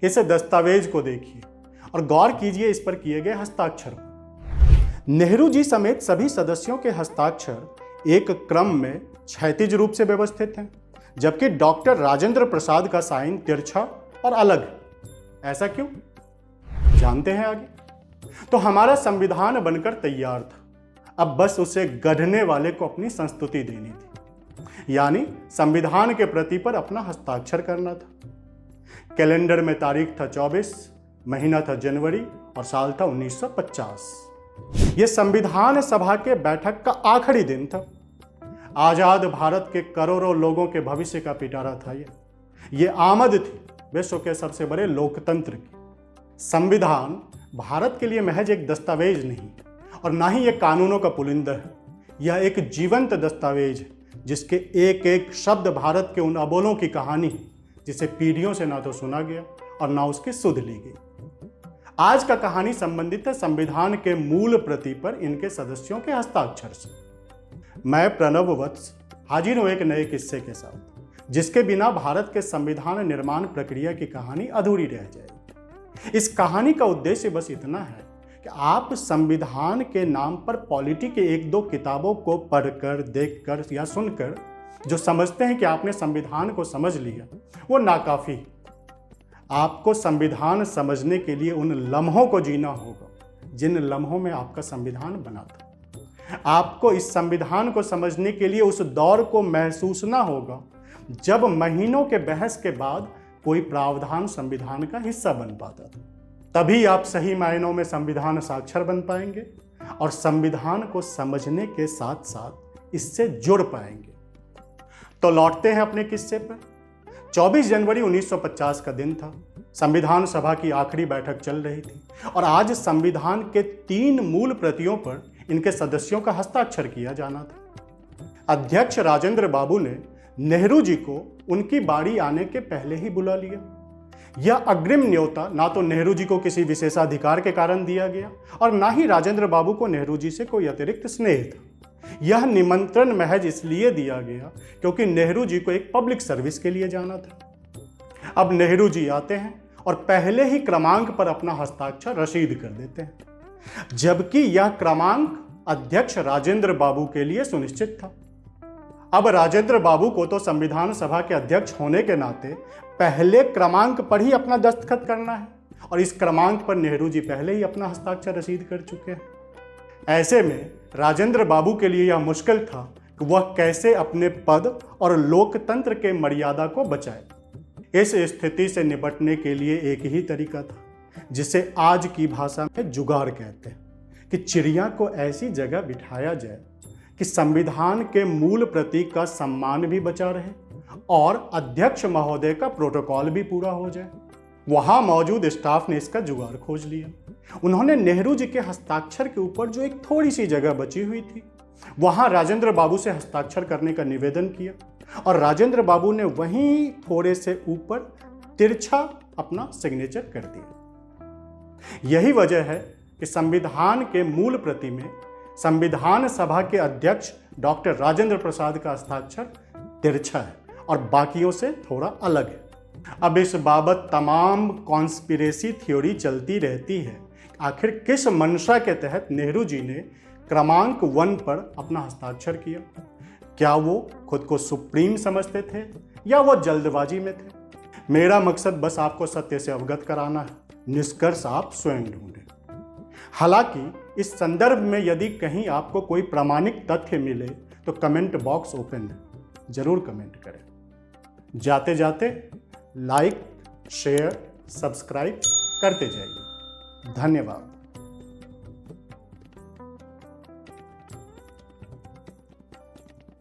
इस दस्तावेज को देखिए और गौर कीजिए इस पर किए गए हस्ताक्षर पर। नेहरू जी समेत सभी सदस्यों के हस्ताक्षर एक क्रम में क्षैतिज रूप से व्यवस्थित हैं, जबकि डॉक्टर राजेंद्र प्रसाद का साइन तिरछा और अलग है। ऐसा क्यों, जानते हैं आगे। तो हमारा संविधान बनकर तैयार था, अब बस उसे गढ़ने वाले को अपनी संस्तुति देनी थी, यानी संविधान के प्रति पर अपना हस्ताक्षर करना था। कैलेंडर में तारीख था 24, महीना था जनवरी और साल था 1950। यह संविधान सभा के बैठक का आखिरी दिन था। आजाद भारत के करोड़ों लोगों के भविष्य का पिटारा था ये आमद थी विश्व के सबसे बड़े लोकतंत्र की। संविधान भारत के लिए महज एक दस्तावेज नहीं और ना ही एक कानूनों का पुलिंदा है। यह एक जीवंत दस्तावेज है जिसके एक एक शब्द भारत के उन अबोलों की कहानी है जिसे पीढ़ियों से ना तो सुना गया और ना उसकी सुध ली गई। आज का कहानी संबंधित है संविधान के मूल प्रति पर इनके सदस्यों के हस्ताक्षर से। मैं प्रणव वत्स हाजिर हूं एक नए किस्से के साथ, जिसके बिना भारत के संविधान निर्माण प्रक्रिया की कहानी अधूरी रह जाएगी। इस कहानी का उद्देश्य बस इतना है कि आप संविधान के नाम पर पॉलिटी के एक दो किताबों को पढ़कर, देखकर या सुनकर जो समझते हैं कि आपने संविधान को समझ लिया, वो नाकाफी। आपको संविधान समझने के लिए उन लम्हों को जीना होगा जिन लम्हों में आपका संविधान बना था। आपको इस संविधान को समझने के लिए उस दौर को महसूसना होगा जब महीनों के बहस के बाद कोई प्रावधान संविधान का हिस्सा बन पाता था। तभी आप सही मायनों में संविधान साक्षर बन पाएंगे और संविधान को समझने के साथ साथ इससे जुड़ पाएंगे। तो लौटते हैं अपने किस्से पर। 24 जनवरी 1950 का दिन था। संविधान सभा की आखिरी बैठक चल रही थी और आज संविधान के 3 मूल प्रतियों पर इनके सदस्यों का हस्ताक्षर किया जाना था। अध्यक्ष राजेंद्र बाबू ने नेहरू जी को उनकी बारी आने के पहले ही बुला लिया। यह अग्रिम न्योता ना तो नेहरू जी को किसी विशेषाधिकार के कारण दिया गया और ना ही राजेंद्र बाबू को नेहरू जी से कोई अतिरिक्त स्नेह था। यह निमंत्रण महज इसलिए दिया गया क्योंकि नेहरू जी को एक पब्लिक सर्विस के लिए जाना था। अब नेहरू जी आते हैं और पहले ही क्रमांक पर अपना हस्ताक्षर रसीद कर देते हैं, जबकि यह क्रमांक अध्यक्ष राजेंद्र बाबू के लिए सुनिश्चित था। अब राजेंद्र बाबू को तो संविधान सभा के अध्यक्ष होने के नाते पहले क्रमांक पर ही अपना दस्तखत करना है और इस क्रमांक पर नेहरू जी पहले ही अपना हस्ताक्षर रसीद कर चुके हैं। ऐसे में राजेंद्र बाबू के लिए यह मुश्किल था कि वह कैसे अपने पद और लोकतंत्र के मर्यादा को बचाए। इस स्थिति से निपटने के लिए एक ही तरीका था, जिसे आज की भाषा में जुगाड़ कहते हैं, कि चिड़िया को ऐसी जगह बिठाया जाए कि संविधान के मूल प्रतीक का सम्मान भी बचा रहे और अध्यक्ष महोदय का प्रोटोकॉल भी पूरा हो जाए। वहां मौजूद स्टाफ ने इसका जुगाड़ खोज लिया। उन्होंने नेहरू जी के हस्ताक्षर के ऊपर जो एक थोड़ी सी जगह बची हुई थी, वहां राजेंद्र बाबू से हस्ताक्षर करने का निवेदन किया और राजेंद्र बाबू ने वहीं थोड़े से ऊपर तिरछा अपना सिग्नेचर कर दिया। यही वजह है कि संविधान के मूल प्रति में संविधान सभा के अध्यक्ष डॉक्टर राजेंद्र प्रसाद का हस्ताक्षर तिरछा है और बाकियों से थोड़ा अलग है। अब इस बाबत तमाम कॉन्स्पिरेसी थ्योरी चलती रहती है। आखिर किस मंशा के तहत नेहरू जी ने क्रमांक 1 पर अपना हस्ताक्षर किया? क्या वो खुद को सुप्रीम समझते थे या वो जल्दबाजी में थे? मेरा मकसद बस आपको सत्य से अवगत कराना है, निष्कर्ष आप स्वयं ढूंढें। हालांकि इस संदर्भ में यदि कहीं आपको कोई प्रामाणिक तथ्य मिले तो कमेंट बॉक्स ओपन है, जरूर कमेंट करें। जाते जाते लाइक, शेयर, सब्सक्राइब करते जाइए। धन्यवाद।